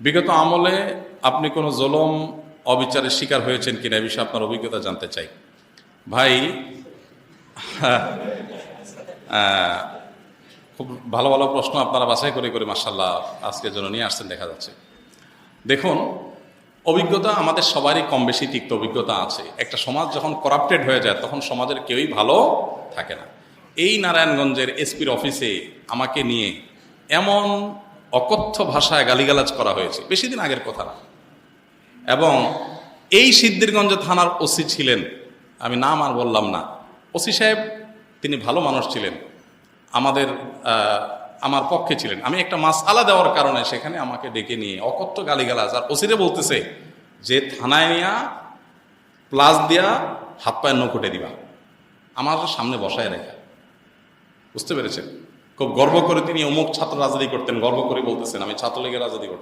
বিগত আমলে আপনি কোনো জুলুম অবিচারের শিকার হয়েছেন কিনা এ বিষয়ে আপনার অভিজ্ঞতা জানতে চাই। ভাই, খুব ভালো ভালো প্রশ্ন আপনারা বাছাই করে করে মাশাআল্লাহ আজকের জন্য নিয়ে আসছেন দেখা যাচ্ছে। দেখুন, অভিজ্ঞতা আমাদের সবারই কম বেশি তিক্ত অভিজ্ঞতা আছে। একটা সমাজ যখন করাপ্টেড হয়ে যায় তখন সমাজের কেউই ভালো থাকে না। এই নারায়ণগঞ্জের এসপির অফিসে আমাকে নিয়ে এমন অকথ্য ভাষায় গালিগালাজ করা হয়েছে, বেশি দিন আগের কথা না। এবং এই সিদ্ধিরগঞ্জ থানার ওসি ছিলেন, আমি নাম আর বললাম না, ওসি সাহেব তিনি ভালো মানুষ ছিলেন, আমার পক্ষে ছিলেন। আমি একটা মাসআলা দেওয়ার কারণে সেখানে আমাকে ডেকে নিয়ে অকথ্য গালিগালাজ, আর ওসিরে বলতেছে যে থানায় নিয়া প্লাস দিয়া হাত পায়ের নকুটে দিবা, আমার সামনে বসায় রেখা। বুঝতে পেরেছেন? খুব গর্ব করে তিনি অমুক ছাত্র রাজনীতি করতেন, গর্ব করে বলতেছেন আমি ছাত্রলীগের রাজনীতি করতাম।